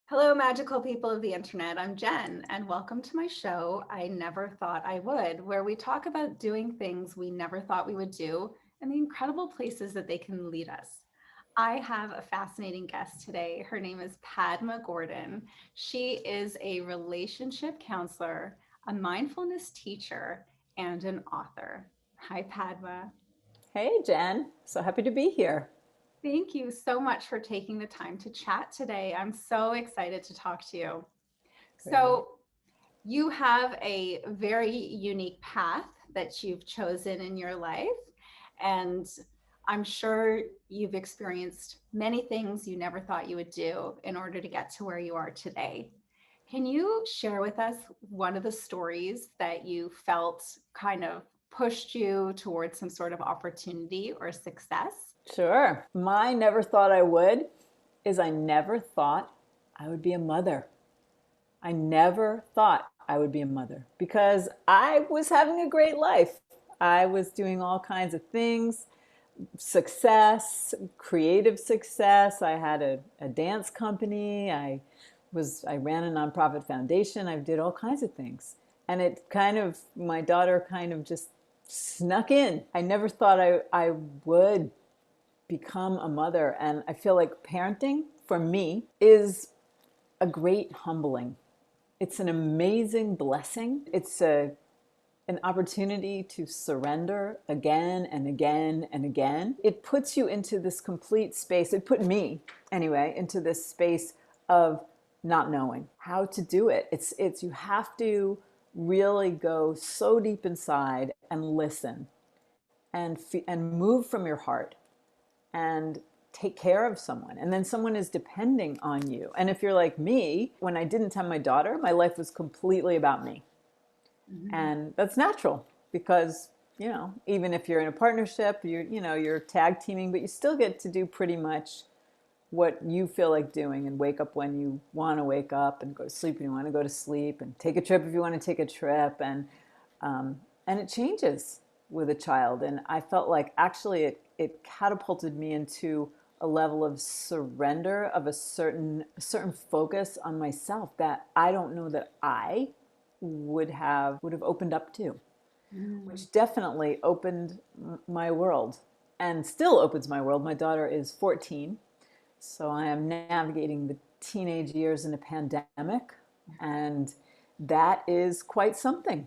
Hello, magical people of the internet. I'm Jen, and welcome to my show, I Never Thought I Would, where we talk about doing things we never thought we would do and the incredible places that they can lead us. I have a fascinating guest today. Her name is Padma Gordon. She is a relationship counselor, a mindfulness teacher, and an author. Hi, Padma. Hey, Jen. So happy to be here. Thank you so much for taking the time to chat today. I'm so excited to talk to you. Great. So, you have a very unique path that you've chosen in your life. And I'm sure you've experienced many things you never thought you would do in order to get to where you are today. Can you share with us one of the stories that you felt kind of pushed you towards some sort of opportunity or success? Sure. My never thought I would is I never thought I would be a mother. I never thought I would be a mother because I was having a great life. I was doing all kinds of things, success, creative success. I had a dance company. I ran a nonprofit foundation. I did all kinds of things. And my daughter kind of just snuck in. I never thought I would become a mother. And I feel like parenting for me is a great humbling. It's an amazing blessing. An opportunity to surrender again and again and again. It puts you into this complete space. It put me, anyway, into this space of not knowing how to do it. It's you have to really go so deep inside and listen and move from your heart and take care of someone. And then someone is depending on you. And if you're like me, when I didn't have my daughter, my life was completely about me. Mhm. And that's natural because, even if you're in a partnership, you're tag teaming, but you still get to do pretty much what you feel like doing and wake up when you want to wake up and go to sleep when you want to go to sleep and take a trip if you want to take a trip. And it changes with a child. And I felt like actually it catapulted me into a level of surrender of a certain focus on myself that I don't know that I would have opened up to, Mm. which definitely opened my world and still opens my world. My daughter is 14, so I am navigating the teenage years in a pandemic, and that is quite something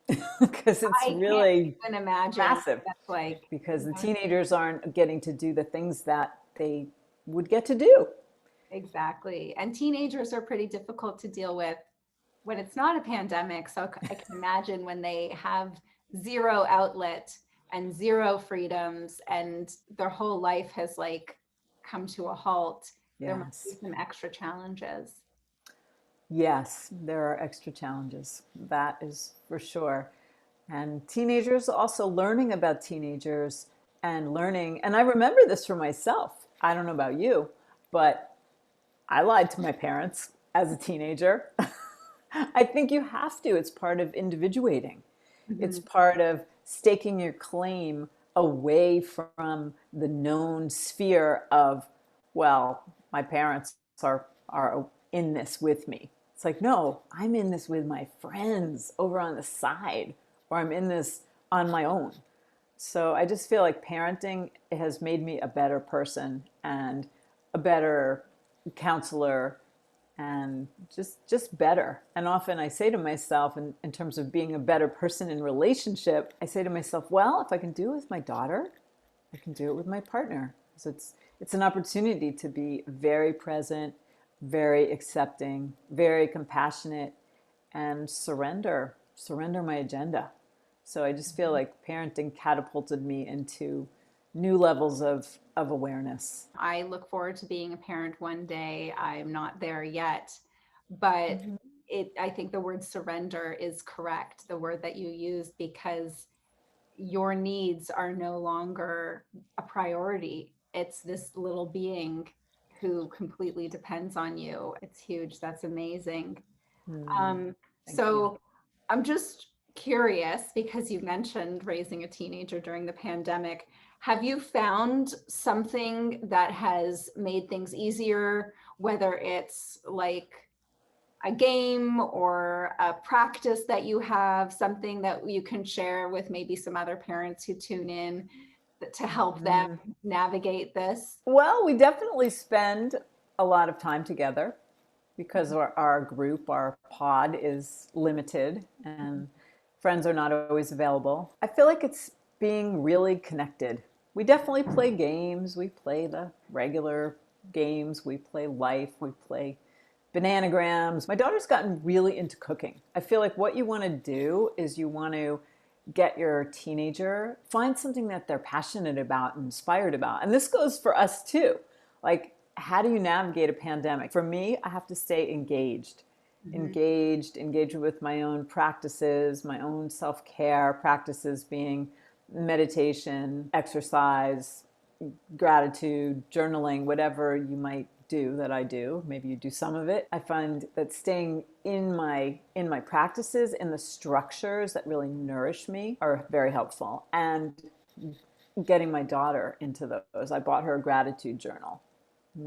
because it's I can't really even imagine what massive that's like. because the Yeah. teenagers aren't getting to do the things that they would get to do. Exactly. And teenagers are pretty difficult to deal with when it's not a pandemic. So I can imagine when they have zero outlet and zero freedoms and their whole life has like come to a halt, there must be Yes. some extra challenges. Yes, there are extra challenges. That is for sure. And teenagers also learning about teenagers and learning. And I remember this for myself. I don't know about you, but I lied to my parents as a teenager. I think you have to. It's part of individuating. It's Mhm. part of staking your claim away from the known sphere of, well, my parents are in this with me. It's like, no, I'm in this with my friends over on the side, or I'm in this on my own. So I just feel like parenting has made me a better person and a better counselor and just better. And often I say to myself, in terms of being a better person in relationship, I say to myself, well, if I can do it with my daughter, I can do it with my partner. So it's an opportunity to be very present, very accepting, very compassionate, and surrender my agenda. So I just feel like parenting catapulted me into new levels of awareness. I look forward to being a parent one day. I'm not there yet, but I think the word surrender is correct, the word that you use, because your needs are no longer a priority. It's this little being who completely depends on you. It's huge. That's amazing. Mm, Um, thank you. so I'm just curious because you mentioned raising a teenager during the pandemic. Have you found something that has made things easier, whether it's like a game or a practice that you have, something that you can share with maybe some other parents who tune in to help them Mhm. navigate this? Well, we definitely spend a lot of time together because our group, our pod is limited and friends are not always available. I feel like it's being really connected. We definitely play games. We play the regular games. We play life. We play bananagrams. My daughter's gotten really into cooking. I feel like what you want to do is you want to get your teenager, find something that they're passionate about and inspired about. And this goes for us too. Like, how do you navigate a pandemic? For me, I have to stay engaged, Mhm. engaged with my own practices, my own self care practices being meditation, exercise, gratitude, journaling, whatever you might do that I do. Maybe you do some of it. I find that staying in my practices, in the structures that really nourish me are very helpful. And getting my daughter into those. I bought her a gratitude journal.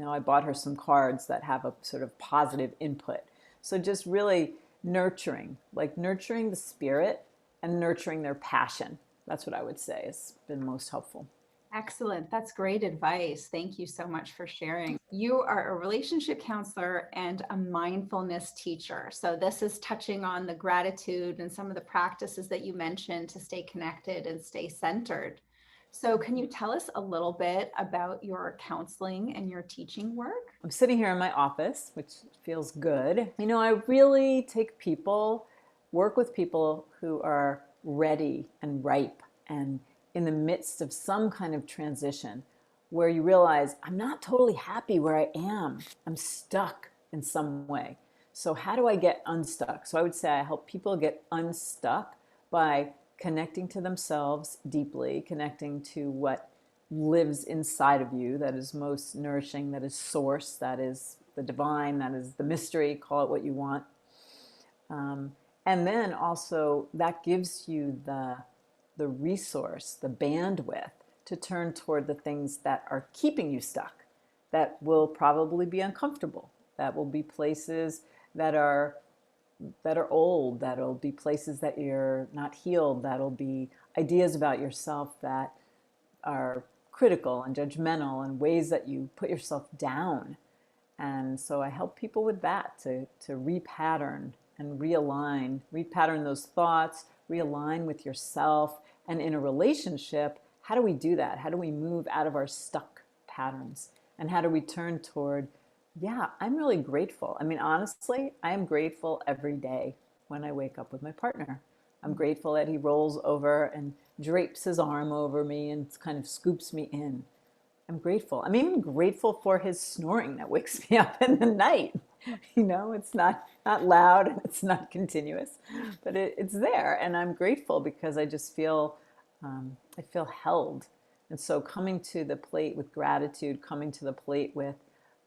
I bought her some cards that have a sort of positive input. So just really nurturing, like nurturing the spirit and nurturing their passion. That's what I would say has been most helpful. Excellent. That's great advice. Thank you so much for sharing. You are a relationship counselor and a mindfulness teacher. So, this is touching on the gratitude and some of the practices that you mentioned to stay connected and stay centered. So, can you tell us a little bit about your counseling and your teaching work? I'm sitting here in my office, which feels good. I really work with people who are ready and ripe and in the midst of some kind of transition where you realize I'm not totally happy where I am. I'm stuck in some way. So, how do I get unstuck? So, I would say I help people get unstuck by connecting to themselves deeply, connecting to what lives inside of you that is most nourishing, that is source, that is the divine, that is the mystery, call it what you want. Um, and then also that gives you the resource, the bandwidth to turn toward the things that are keeping you stuck, that will probably be uncomfortable, that will be places that are old, that'll be places that you're not healed, that'll be ideas about yourself that are critical and judgmental and ways that you put yourself down. And so I help people with that to repattern and repattern those thoughts, realign with yourself. And in a relationship, how do we do that? How do we move out of our stuck patterns? And how do we turn toward, yeah, I'm really grateful. I mean, honestly, I am grateful every day when I wake up with my partner. I'm grateful that he rolls over and drapes his arm over me and kind of scoops me in. I'm grateful. I'm even grateful for his snoring that wakes me up in the night. It's not loud and it's not continuous, but it's there, and I'm grateful because I feel held. And so coming to the plate with gratitude, coming to the plate with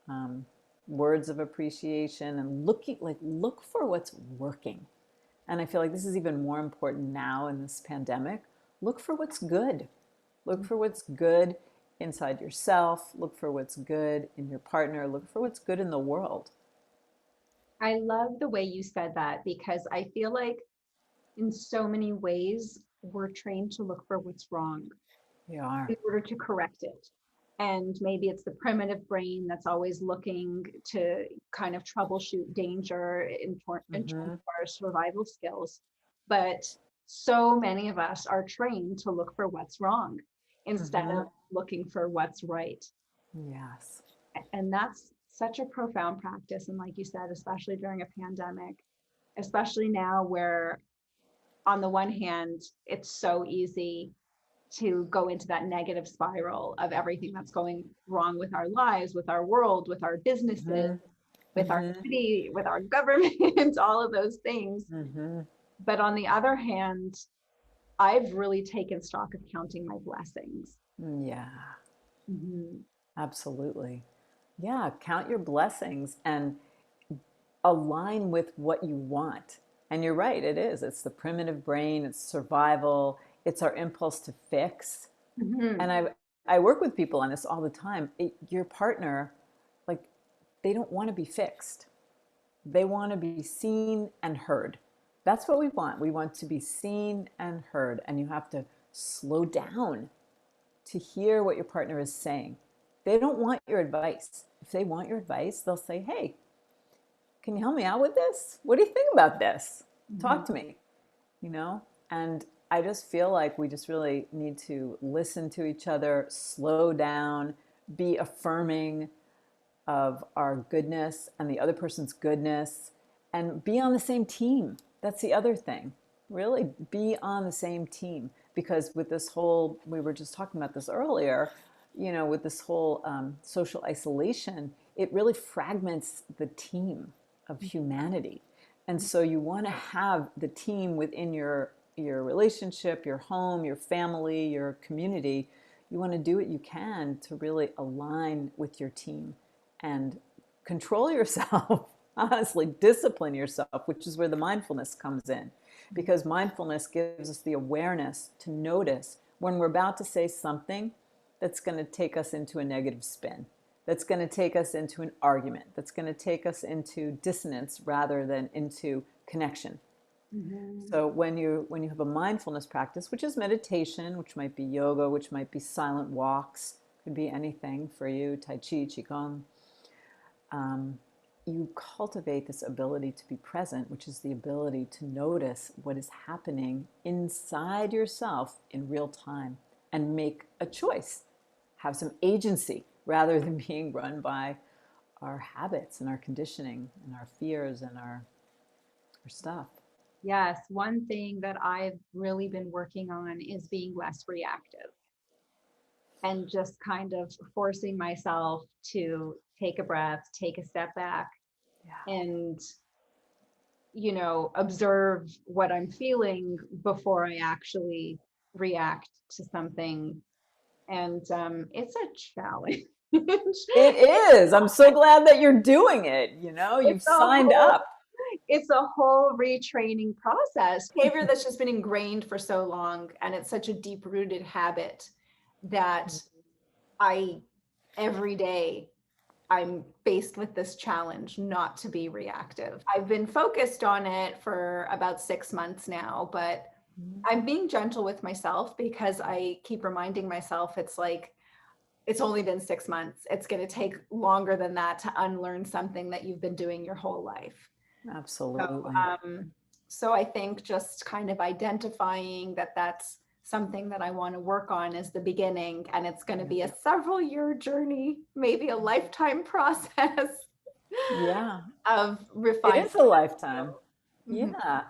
um, words of appreciation, and look for what's working. And I feel like this is even more important now in this pandemic. Look for what's good. Look for what's good inside yourself. Look for what's good in your partner. Look for what's good in the world. I love the way you said that because I feel like in so many ways we're trained to look for what's wrong We in are. order to correct it. And maybe it's the primitive brain that's always looking to kind of troubleshoot danger in terms Mm-hmm. of our survival skills. But so many of us are trained to look for what's wrong instead Mm-hmm. of looking for what's right. Yes. And that's such a profound practice. And like you said, especially during a pandemic, especially now where on the one hand, it's so easy to go into that negative spiral of everything that's going wrong with our lives, with our world, with our businesses, Mm-hmm. with our Mm-hmm. city, with our government, all of those things. Mm-hmm. But on the other hand, I've really taken stock of counting my blessings. Yeah, Mhm. absolutely. Yeah, count your blessings and align with what you want. And you're right, it is. It's the primitive brain, it's survival, it's our impulse to fix. And Mhm. I work with people on this all the time. Your partner, like, they don't want to be fixed. They want to be seen and heard. That's what we want. We want to be seen and heard. And you have to slow down to hear what your partner is saying. They don't want your advice. If they want your advice, they'll say, hey, can you help me out with this? What do you think about this? Talk to me, you know? And I just feel like we just really need to listen to each other, slow down, be affirming of our goodness and the other person's goodness, and be on the same team. That's the other thing. Really be on the same team. Because with this whole, we were just talking about this earlier, you know, with this whole social isolation, it really fragments the team of humanity. And so you want to have the team within your relationship, your home, your family, your community. You want to do what you can to really align with your team and control yourself. Honestly, discipline yourself, which is where the mindfulness comes in. Because mindfulness gives us the awareness to notice when we're about to say something that's going to take us into a negative spin, that's going to take us into an argument, that's going to take us into dissonance rather than into connection. So when you have a mindfulness practice, which is meditation, which might be yoga, which might be silent walks, could be anything for you, Tai Chi, Qigong, you cultivate this ability to be present, which is the ability to notice what is happening inside yourself in real time and make a choice, have some agency rather than being run by our habits and our conditioning and our fears and our stuff. Yes, one thing that I've really been working on is being less reactive and just kind of forcing myself to take a breath, take a step back, and observe what I'm feeling before I actually react to something. And it's a challenge. It is. I'm so glad that you're doing it. You know, you've signed up. It's a whole retraining process. Behavior that's just been ingrained for so long, and it's such a deep-rooted habit that every day I'm faced with this challenge not to be reactive. I've been focused on it for about 6 months now, but I'm being gentle with myself because I keep reminding myself it's only been 6 months. It's going to take longer than that to unlearn something that you've been doing your whole life. Absolutely. So I think just kind of identifying that that's something that I want to work on is the beginning, and it's going to be a several year journey, maybe a lifetime process. Yeah. Of refinement. It is a lifetime. Yeah.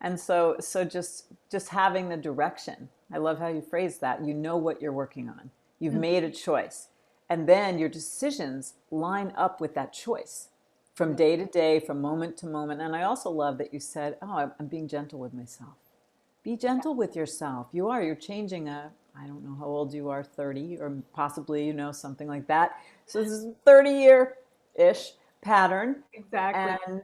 And so just having the direction. I love how you phrase that. You know what you're working on. You've made a choice. And then your decisions line up with that choice from day to day, from moment to moment. And I also love that you said, oh, I'm being gentle with myself. Be gentle with yourself. You're changing I don't know how old you are, 30 or possibly, something like that. So this is a 30-year-ish pattern. Exactly.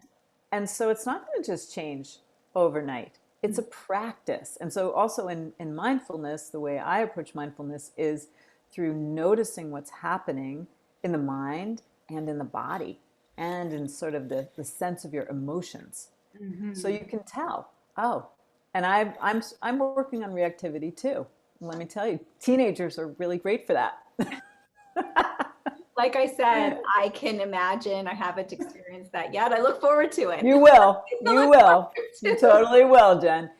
And so it's not going to just change overnight. It's a practice. And so also in mindfulness, the way I approach mindfulness is through noticing what's happening in the mind and in the body and in sort of the sense of your emotions. So you can tell, oh, and I'm working on reactivity too. Let me tell you, teenagers are really great for that. Like I said, I can imagine. I haven't experienced that yet. I look forward to it. You will. You will. You totally will, Jen.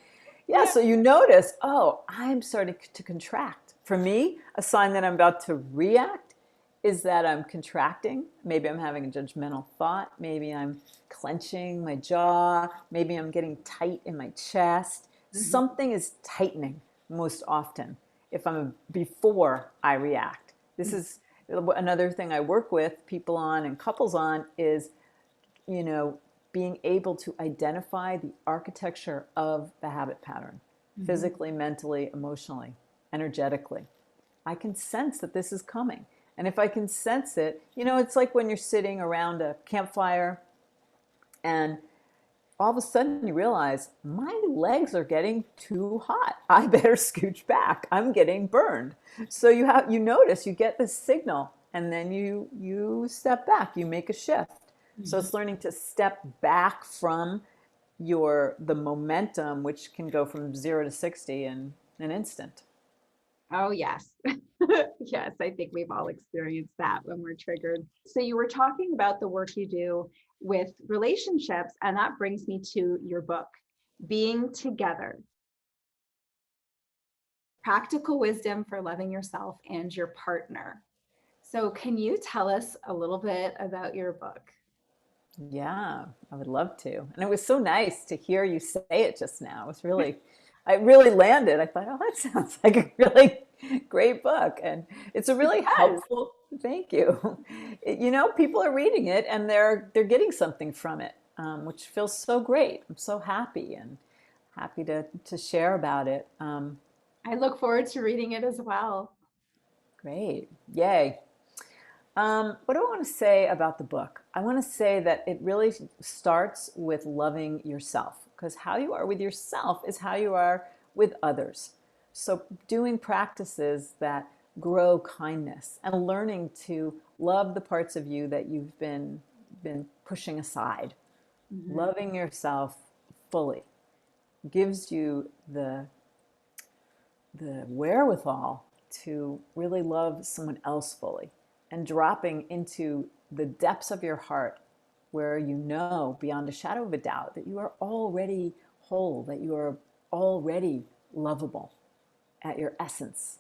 Yeah, so you notice, oh, I'm starting to contract. For me, a sign that I'm about to react is that I'm contracting. Maybe I'm having a judgmental thought. Maybe I'm clenching my jaw. Maybe I'm getting tight in my chest. Something is tightening most often before I react. This is another thing I work with people on and couples on is, being able to identify the architecture of the habit pattern, physically, mentally, emotionally, energetically. I can sense that this is coming. And if I can sense it, it's like when you're sitting around a campfire and all of a sudden you realize my legs are getting too hot. I better scooch back. I'm getting burned. So you notice, you get this signal, and then you step back, you make a shift. So Mhm. it's learning to step back from the momentum, which can go from 0 to 60 in an instant. Oh, yes. Yes, I think we've all experienced that when we're triggered. So you were talking about the work you do with relationships, and that brings me to your book, Being Together: Practical Wisdom for Loving Yourself and Your Partner. So can you tell us a little bit about your book? Yeah, I would love to. And it was so nice to hear you say it just now. It really landed. I thought, oh, that sounds like a really great book. And it's a really Yes. helpful, thank you. People are reading it and they're getting something from it, which feels so great. I'm so happy and happy to share about it. I look forward to reading it as well. Great. Yay. What do I want to say about the book? I want to say that it really starts with loving yourself, because how you are with yourself is how you are with others. So, doing practices that grow kindness and learning to love the parts of you that you've been pushing aside. Mhm. Loving yourself fully gives you the wherewithal to really love someone else fully, and dropping into the depths of your heart where you know beyond a shadow of a doubt that you are already whole, that you are already lovable at your essence.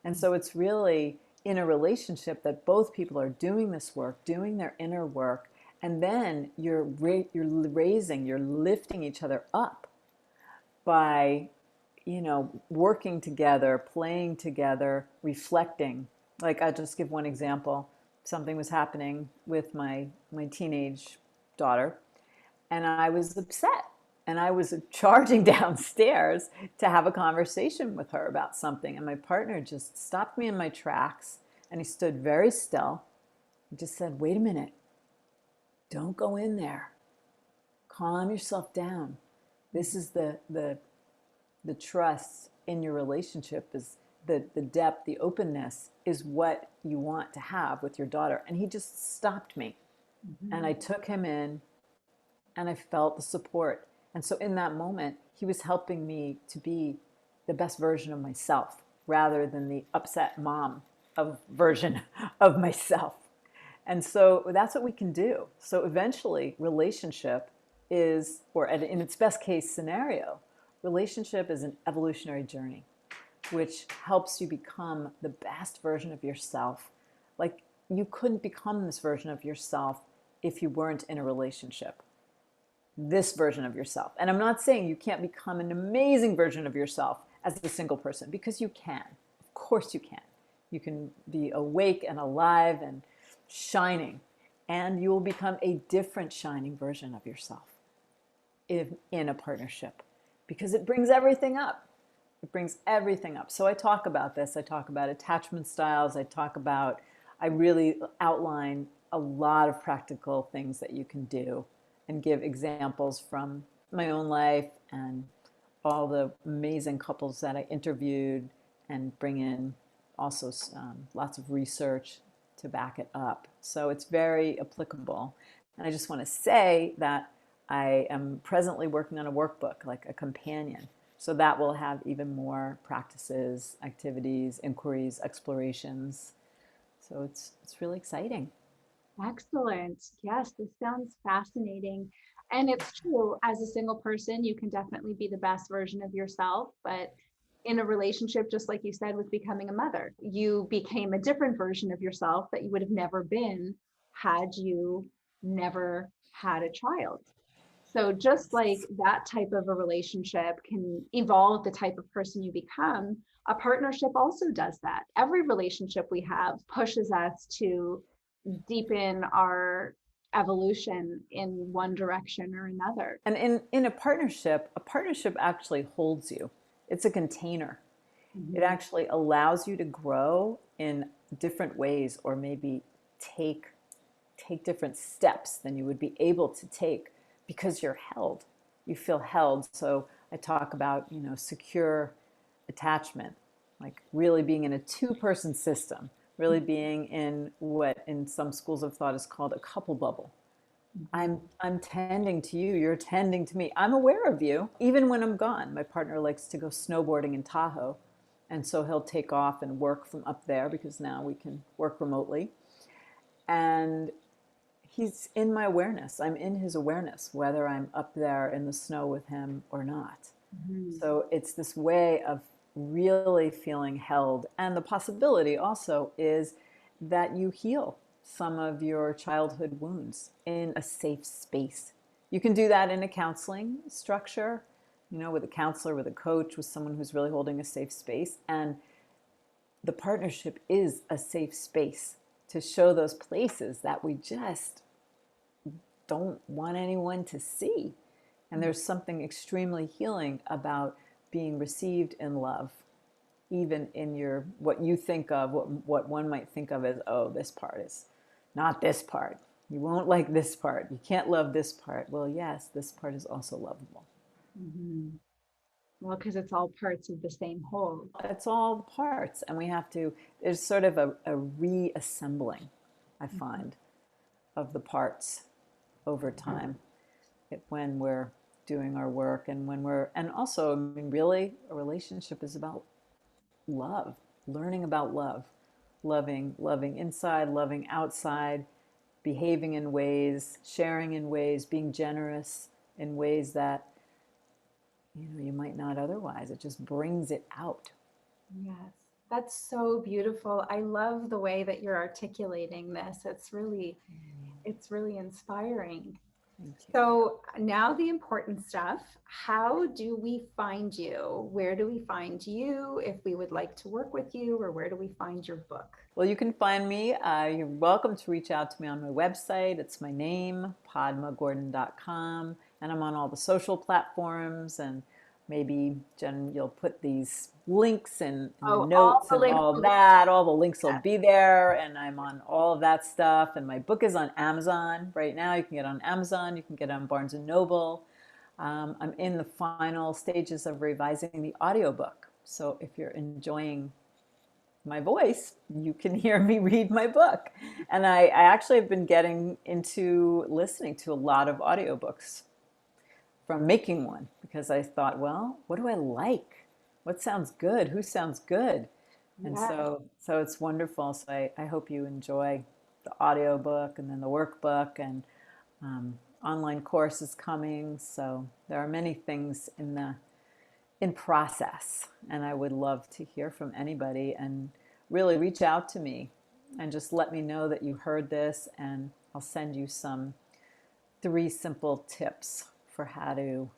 And so it's really in a relationship that both people are doing this work, doing their inner work, and then you're lifting each other up by working together, playing together, reflecting. Like, I'll just give one example. Something was happening with my teenage daughter, and I was upset. And I was charging downstairs to have a conversation with her about something. And my partner just stopped me in my tracks, and he stood very still and just said, "Wait a minute, don't go in there. Calm yourself down. This is the trust in your relationship, is the depth, the openness is what you want to have with your daughter." And he just stopped me, and I Mhm. took him in, and I felt the support. And so in that moment, he was helping me to be the best version of myself rather than the upset mom of version of myself. And so that's what we can do. So eventually, relationship is, or in its best case scenario, relationship is an evolutionary journey which helps you become the best version of yourself. Like, you couldn't become this version of yourself if you weren't in a relationship. This version of yourself. And I'm not saying you can't become an amazing version of yourself as a single person, because you can. Of course you can. You can be awake and alive and shining, and you will become a different shining version of yourself in a partnership, because it brings everything up. It brings everything up. So I talk about this. I talk about attachment styles. I really outline a lot of practical things that you can do and give examples from my own life and all the amazing couples that I interviewed, and bring in also lots of research to back it up. So it's very applicable. And I just want to say that I am presently working on a workbook, like a companion. So that will have even more practices, activities, inquiries, explorations. So it's really exciting. Excellent. Yes, this sounds fascinating. And it's true, as a single person, you can definitely be the best version of yourself. But in a relationship, just like you said, with becoming a mother, you became a different version of yourself that you would have never been had you never had a child. So just like that type of a relationship can evolve the type of person you become, a partnership also does that. Every relationship we have pushes us to deepen our evolution in one direction or another. And in a partnership actually holds you. It's a container. It Mhm. actually allows you to grow in different ways, or maybe take different steps than you would be able to take, because you're held. you feel held. So I talk about, secure attachment, like really being in a two-person system, really being in what in some schools of thought is called a couple bubble. I'm tending to you, you're tending to me. I'm aware of you, even when I'm gone. My partner likes to go snowboarding in Tahoe, and so he'll take off and work from up there because now we can work remotely. And he's in my awareness. I'm in his awareness, whether I'm up there in the snow with him or not. Mhm. So it's this way of really feeling held. And the possibility also is that you heal some of your childhood wounds in a safe space. You can do that in a counseling structure, with a counselor, with a coach, with someone who's really holding a safe space. And the partnership is a safe space to show those places that we just don't want anyone to see. And there's something extremely healing about being received in love, even in your what you think of, what one might think of as, oh, this part is not this part. You won't like this part. You can't love this part. Well, yes, this part is also lovable. Mhm. Well, because it's all parts of the same whole. It's all parts, and we have to, there's sort of a reassembling, I find, of the parts over time when we're doing our work and and also, I mean, really, a relationship is about love, learning about love, loving inside, loving outside, behaving in ways, sharing in ways, being generous in ways that, you might not otherwise. It just brings it out. Yes, that's so beautiful. I love the way that you're articulating this. It's really inspiring. Thank you. So now the important stuff. How do we find you? Where do we find you if we would like to work with you, or where do we find your book? Well, you can find me. You're welcome to reach out to me on my website. It's my name, padmagordon.com. And I'm on all the social platforms. And maybe, Jen, you'll put these links in the Oh, all notes the and links all will be that. All the links will yes. be there. And I'm on all of that stuff. And my book is on Amazon right now. You can get it on Amazon. You can get it on Barnes and Noble. I'm in the final stages of revising the audiobook. So if you're enjoying my voice, you can hear me read my book. And I actually have been getting into listening to a lot of audiobooks from making one because I thought, well, what do I like? What sounds good? Who sounds good? And Yes. so it's wonderful. So I hope you enjoy the audiobook and then the workbook and online course is coming. So there are many things in process. And I would love to hear from anybody and really reach out to me and just let me know that you heard this. And I'll send you some 3 simple tips for how to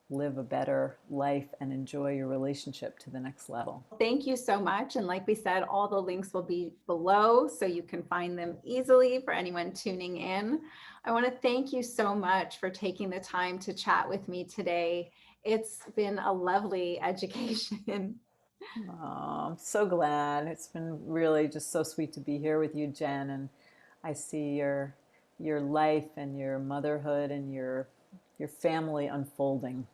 live a better life and enjoy your relationship to the next level. Thank you so much. And like we said, all the links will be below so you can find them easily for anyone tuning in. I want to thank you so much for taking the time to chat with me today. It's been a lovely education. Oh, I'm so glad. It's been really just so sweet to be here with you, Jen. And I see your life and your motherhood and your family unfolding.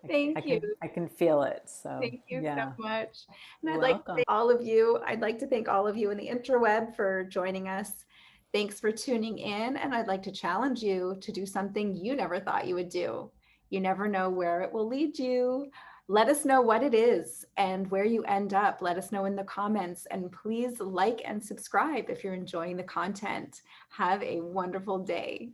Thank you. I can feel it. So Thank you so yeah, much. And you're I'd like to welcome. thank all of you. I'd like to thank all of you in the interweb for joining us. Thanks for tuning in. And I'd like to challenge you to do something you never thought you would do. You never know where it will lead you. Let us know what it is and where you end up. Let us know in the comments. And please like and subscribe if you're enjoying the content. Have a wonderful day.